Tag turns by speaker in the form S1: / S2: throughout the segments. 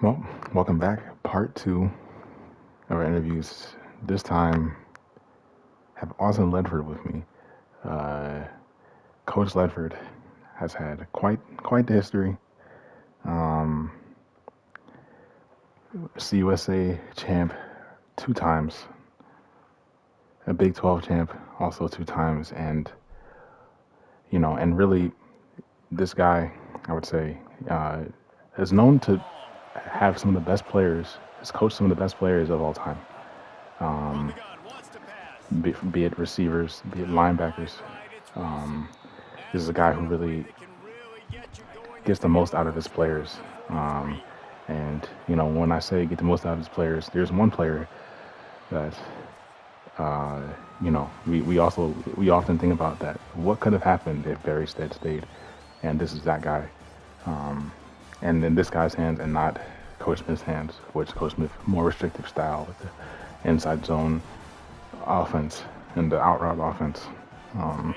S1: Well, welcome back. Part two of our interviews. This time, have Austin Ledford with me. Uh, Coach Ledford has had quite the history. Um, CUSA champ 2 times, a Big 12 champ also 2 times, and really this guy, I would say, uh, is known to have some of the best players. Has coached some of the best players of all time. Um, be it receivers, be it linebackers. Um, this is a guy who really gets the most out of his players. And when I say get the most out of his players, there's one player that uh, we often think about that. What could have happened if Barry Stead stayed? And this is that guy. Um, and in this guy's hands, and not Coach Smith's hands, which Coach Smith more restrictive style with the inside zone offense and the out route offense. Um,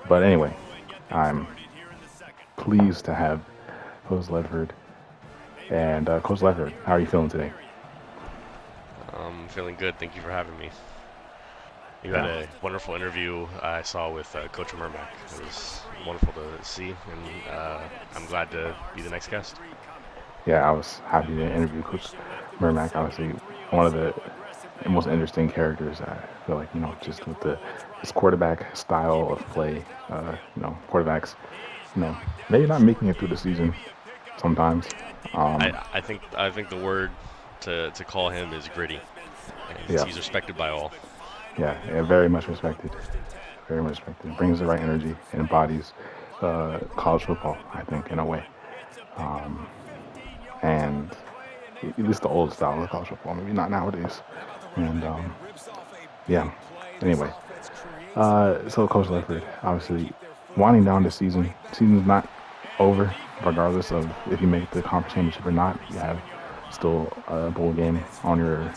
S1: but anyway, I'm pleased to have Coach Ledford. And Coach Ledford, how are you feeling today?
S2: I'm feeling good. Thank you for having me. You had
S1: Yeah,
S2: a wonderful interview I saw with Coach Mermack. It was wonderful to see, and I'm glad to be the next guest.
S1: yeah, I was happy to interview Coach Mermack. Obviously, one of the most interesting characters. I feel like just with the his quarterback style of play. Quarterbacks, you know, maybe not making it through the season sometimes. Um,
S2: I think the word to call him is gritty, and
S1: yeah,
S2: he's respected by all.
S1: yeah, very much respected. Very much respected. Brings the right energy and embodies college football, I think, in a way. Um, and at least the old style of college football, maybe not nowadays. And yeah, anyway. So Coach Ledford, obviously, winding down the season. Season's not over, regardless of if you make the conference championship or not. You have still a bowl game on your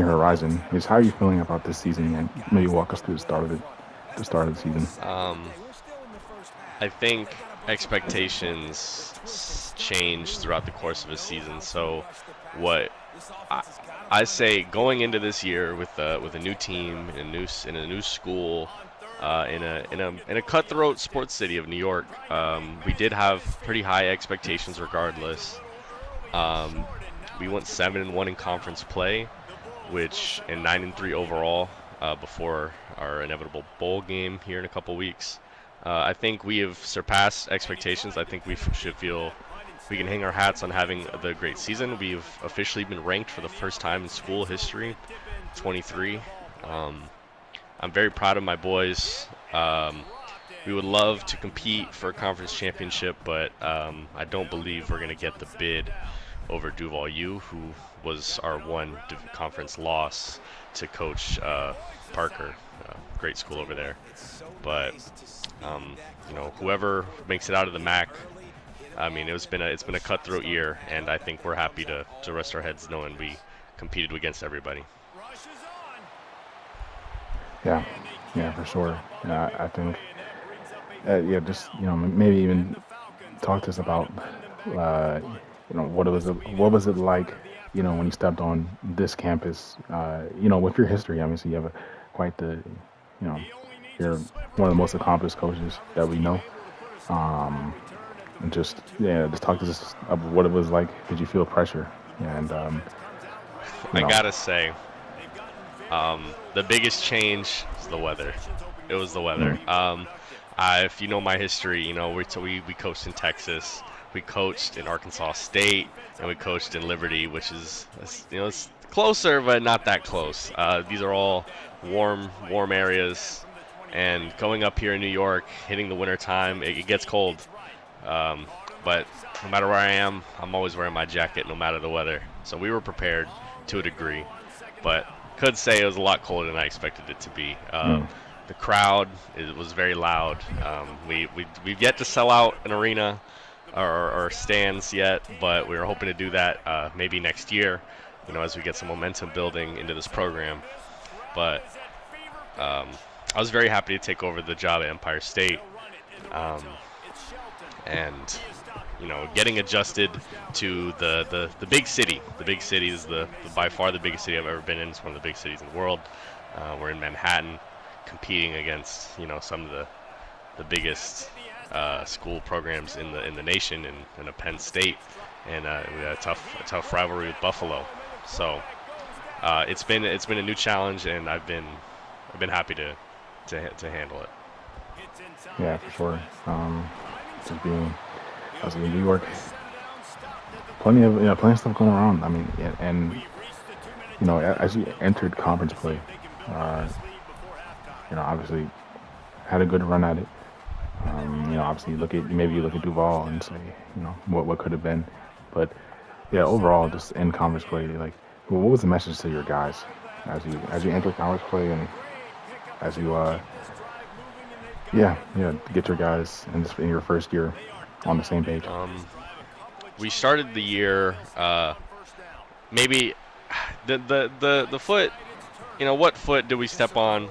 S1: horizon. Is how are you feeling about this season? And maybe walk us through the start of the season.
S2: Um, I think expectations change throughout the course of a season. So, what I, I say going into this year with a new team in a new school, in a cutthroat sports city of New York, we did have pretty high expectations regardless. Um, we went 7-1 in conference play, which and 9-3 overall before our inevitable bowl game here in a couple weeks. I think we have surpassed expectations. I think we should feel we can hang our hats on having the great season. We've officially been ranked for the first time in school history, 23. Um, I'm very proud of my boys. We would love to compete for a conference championship, but I don't believe we're going to get the bid over Duval U, who was our one conference loss to Coach Parker. Great school over there. But whoever makes it out of the MAC, I mean, it's been a cutthroat year, and I think we're happy to rest our heads knowing we competed against everybody.
S1: Yeah, yeah, for sure. I think, yeah, just maybe even talk to us about, what was it like, when you stepped on this campus, with your history. Obviously, you have quite you know, you're one of the most accomplished coaches that we know. Um, and just talk to us about what it was like. Did you feel pressure? And you
S2: I
S1: know,
S2: gotta say, the biggest change is the weather. It was the
S1: mm,
S2: weather. If you know my history, we coached in Texas, we coached in Arkansas State, and we coached in Liberty, which is it's closer but not that close. These are all warm areas, and going up here in New York, hitting the winter time, it gets cold. Um, but no matter where I am, I'm always wearing my jacket, no matter the weather. So we were prepared to a degree, but could say it was a lot colder than I expected it to be.
S1: mm,
S2: The crowd was very loud. We've yet to sell out an arena or stands yet, but we were hoping to do that maybe next year. As we get some momentum building into this program. But I was very happy to take over the job at Empire State, um, and getting adjusted to the big city. The big city is the by far the biggest city I've ever been in. It's one of the big cities in the world. We're in Manhattan, competing against some of the biggest school programs in the nation, in a Penn State, and we had a tough rivalry with Buffalo. So it's been a new challenge, and I've been happy to handle it.
S1: Yeah, for sure. Just being, I was in New York, plenty of stuff going on. I mean, and as you entered conference play, uh, obviously had a good run at it. Obviously you look at Duval and say, what could have been, but yeah, overall, just in conference play, like, what was the message to your guys as you enter conference play and as you get your guys in your first year on the same page?
S2: We started the year maybe the foot. What foot did we step on?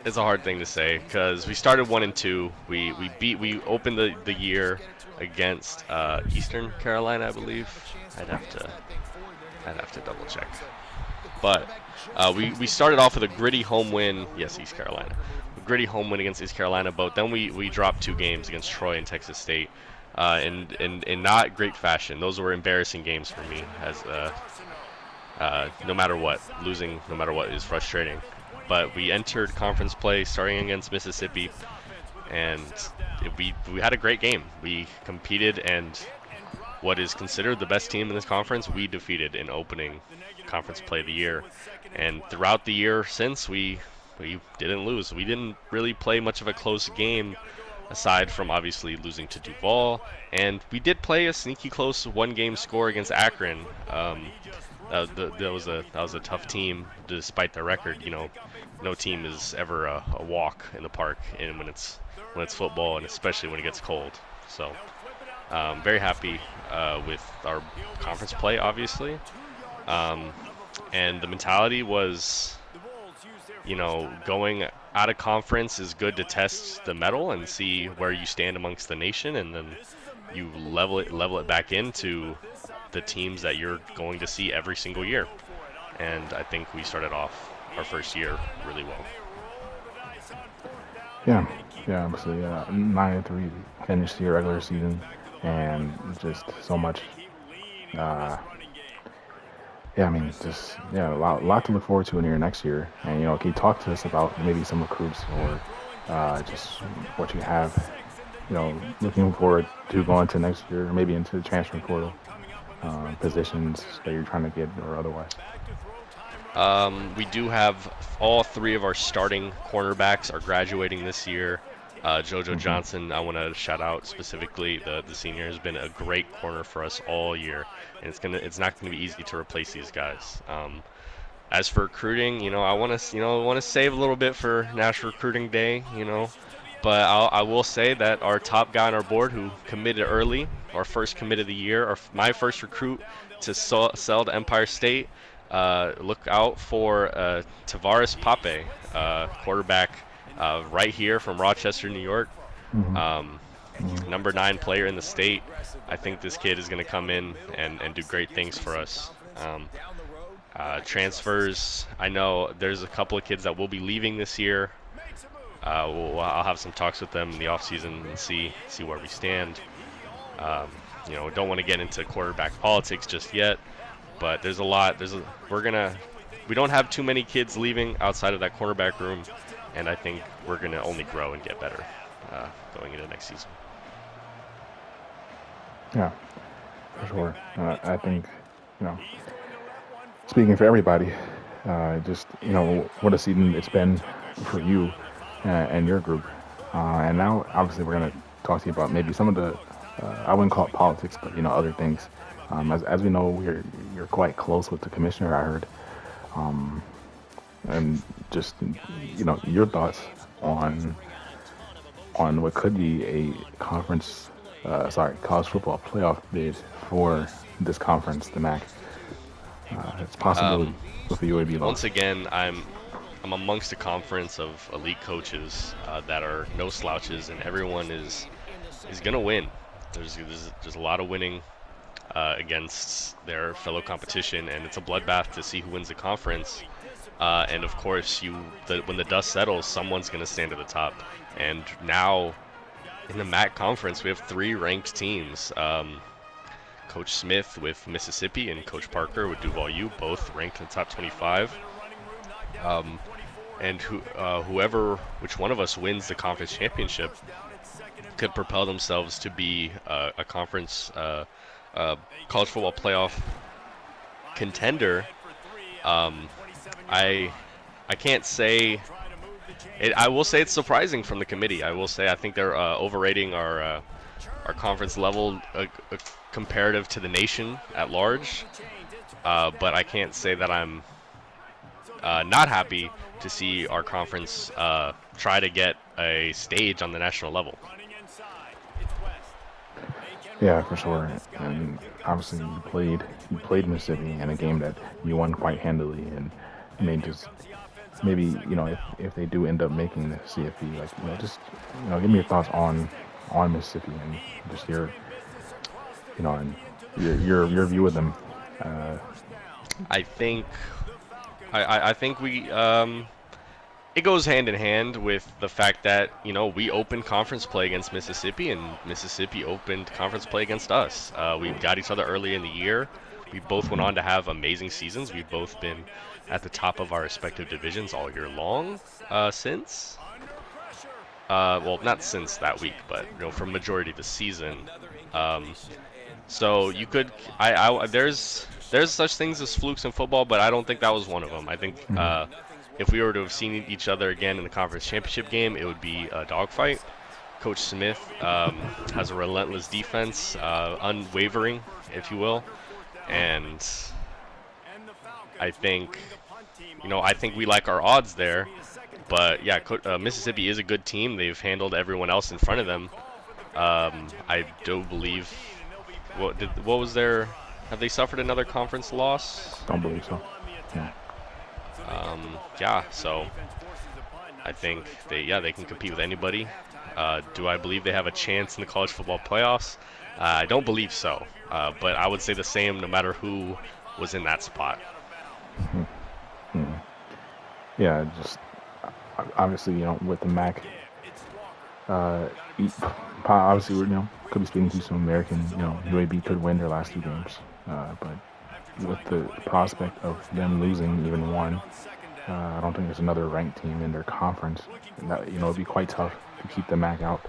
S2: It's a hard thing to say because we started 1-2. We opened the year against Eastern Carolina, I believe. I'd have to double check. But we started off with a gritty home win. Yes, East Carolina. A gritty home win against East Carolina, but then we dropped 2 games against Troy and Texas State, in not great fashion. Those were embarrassing games for me, as no matter what, losing no matter what is frustrating. But we entered conference play starting against Mississippi, and we had a great game. We competed, and what is considered the best team in this conference, we defeated in opening conference play of the year. And throughout the year since, we didn't lose. We didn't really play much of a close game, aside from obviously losing to Duval. And we did play a sneaky close 1-game score against Akron. That was a tough team, despite their record. No team is ever a walk in the park, and when it's football, and especially when it gets cold. So very happy with our conference play, obviously. And the mentality was, going out of conference is good to test the mettle and see where you stand amongst the nation, and then you level it back into the teams that you're going to see every single year. And I think we started off our first year really well.
S1: Yeah, obviously, 9-3 finished the regular season, and just so much. Yeah, I mean, just a lot to look forward to in your next year. And can you talk to us about maybe some recruits or just what you have, looking forward to going to next year, or maybe into the transfer portal, positions that you're trying to get or otherwise.
S2: We do have all 3 of our starting cornerbacks are graduating this year. JoJo Johnson, I want to shout out specifically. The senior has been a great corner for us all year, and it's not gonna be easy to replace these guys. As for recruiting, I want to save a little bit for National Recruiting Day, but I will say that our top guy on our board who committed early, our first commit of the year, my first recruit to sell to Empire State. Look out for Tavares Pape, quarterback right here from Rochester, New York. Number 9 player in the state. I think this kid is going to come in and do great things for us. Transfers, I know there's a couple of kids that will be leaving this year. I'll have some talks with them in the offseason and see where we stand. Don't want to get into quarterback politics just yet, but there's a lot. We don't have too many kids leaving outside of that cornerback room, and I think we're gonna only grow and get better going into next season.
S1: Yeah, for sure. I think, speaking for everybody, just what a season it's been for you and your group. And now, obviously, we're gonna talk to you about maybe some of the I wouldn't call it politics, but other things. As we know, you're quite close with the commissioner, I heard, and just your thoughts on what could be a college football playoff bid for this conference, the MAC. It's a possibility with the UAB loss.
S2: Once again, I'm amongst a conference of elite coaches that are no slouches, and everyone is gonna win. There's a lot of winning against their fellow competition, and it's a bloodbath to see who wins the conference. And of course, when the dust settles, someone's going to stand at the top. And now in the MAC conference, we have three ranked teams. Coach Smith with Mississippi and Coach Parker with Duval U, both ranked in the top 25. And which one of us wins the conference championship could propel themselves to be a conference college football playoff contender. I I can't say it. I will say it's surprising from the committee. I will say I think they're overrating our conference level comparative to the nation at large. But I can't say that I'm not happy to see our conference try to get a stage on the national level.
S1: Yeah, for sure. And obviously, you played Mississippi in a game that you won quite handily, and just maybe if they do end up making the CFP, like just give me your thoughts on Mississippi and just and your view of them. Uh,
S2: I think I think we it goes hand in hand with the fact that we opened conference play against Mississippi, and Mississippi opened conference play against us. We got each other early in the year. We both went on to have amazing seasons. We've both been at the top of our respective divisions all year long since. Well, not since that week, but for majority of the season. Um, so you could, there's such things as flukes in football, but I don't think that was one of them. I think
S1: mhm.
S2: if we were to have seen each other again in the conference championship game, it would be a dogfight. Coach Smith has a relentless defense, unwavering, if you will, and I think, I think we like our odds there. But yeah, Mississippi is a good team. They've handled everyone else in front of them. I do believe. What was their? Have they suffered another conference loss?
S1: Don't believe so. Yeah.
S2: Yeah. So I think they can compete with anybody. Do I believe they have a chance in the college football playoffs? I don't believe so. But I would say the same no matter who was in that spot.
S1: Mhm. Mhm. Yeah, just obviously, with the MAC, uh, obviously we're could be speaking to some American. UAB could win their last two games, but with the prospect of them losing even one, I don't think there's another ranked team in their conference. And that, it'd be quite tough to keep the MAC out.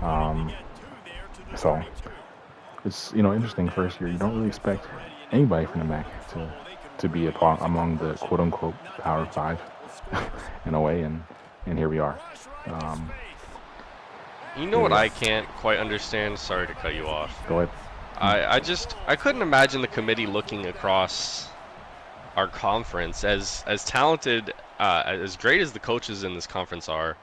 S1: Um, so it's interesting. First year, you don't really expect anybody from the MAC to be among the quote unquote Power Five in a way, and here we are. Um,
S2: You know
S1: here
S2: what
S1: we
S2: I
S1: are.
S2: can't quite understand? Sorry to cut you off.
S1: Go ahead.
S2: I couldn't imagine the committee looking across our conference as talented, as great as the coaches in this conference are.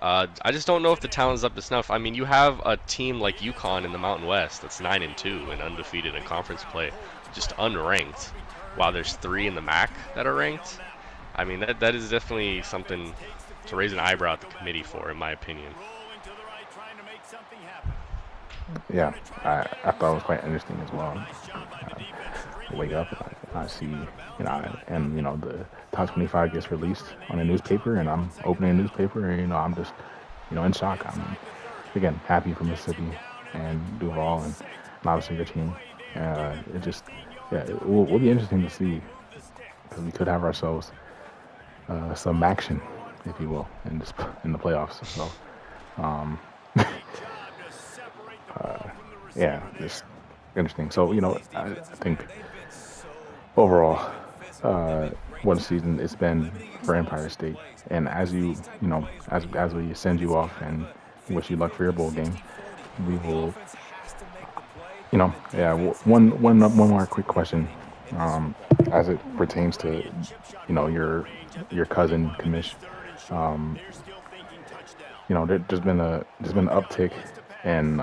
S2: I just don't know if the talent's up to snuff. I mean, you have a team like UConn in the Mountain West that's 9-2 and undefeated in conference play, just unranked. While there's three in the MAC that are ranked. I mean, that is definitely something to raise an eyebrow at the committee for, in my opinion.
S1: Yeah, I thought it was quite interesting as well. Wake up, I see, and the top 25 gets released on a newspaper, and I'm opening a newspaper, and I'm just, in shock. I'm again happy for Mississippi and Duval, and obviously your team. It just, yeah, it will be interesting to see because we could have ourselves some action, if you will, in the playoffs. So, um, yeah, just interesting. So, I think overall, uh, what a season it's been for Empire State. And as we send you off and wish you luck for your bowl game, we will, yeah. One more quick question, as it pertains to, your cousin Kamish. Um, there's been an uptick in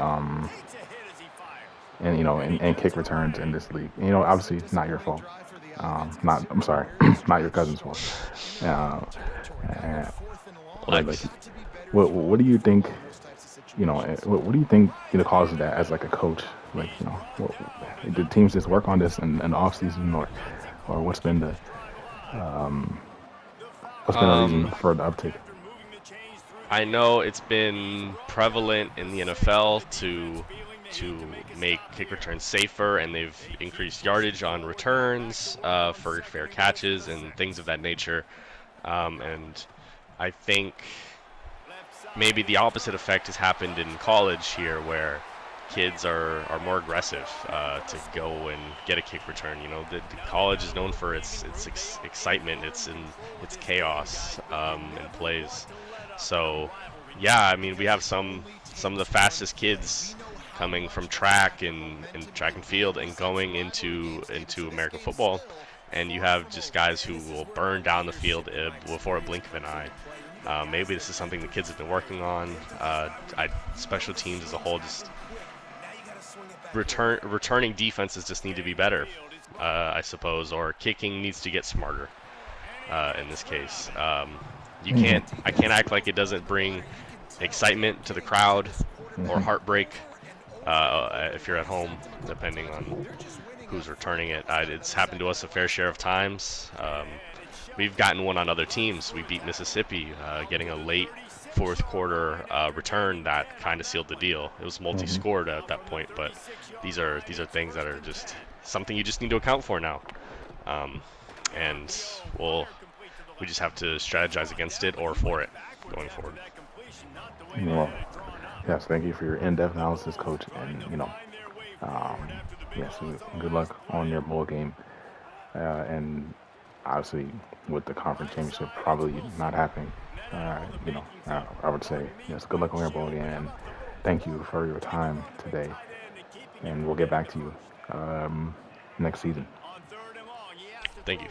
S1: and kick returns in this league. Obviously it's not your fault. Not I'm sorry, not your cousin's fault. Uh, uh, but like,
S2: Lex,
S1: what do you think? What do you think causes that as like a coach? Like, did teams just work on this in the off season, or what's been a reason
S2: Um,
S1: for the uptick?
S2: I know it's been prevalent in the NFL to make kick returns safer, and they've increased yardage on returns for fair catches and things of that nature. And I think maybe the opposite effect has happened in college here, where kids are more aggressive to go and get a kick return. The college is known for its excitement, its chaos and plays. So yeah, I mean we have some of the fastest kids coming from track and field and going into American football, and you have just guys who will burn down the field before a blink of an eye. Maybe this is something the kids have been working on. Special teams as a whole, just returning defenses just need to be better, I suppose, or kicking needs to get smarter. In this case, I can't act like it doesn't bring excitement to the crowd or heartbreak if you're at home, depending on who's returning it. It's happened to us a fair share of times. We've gotten one on other teams. We beat Mississippi, getting a late fourth quarter return that kind of sealed the deal. It was
S1: Hmm.
S2: multi-scored at that point, but these are things that are just something you just need to account for now. Um, and we just have to strategize against it or for it going forward.
S1: Well, yes, thank you for your in-depth analysis, coach, and yes, good luck on your bowl game, and obviously with the conference championship probably not happening. I would say yes, good luck on your bowl game, and thank you for your time today. And we'll get back to you next season.
S2: Thank you.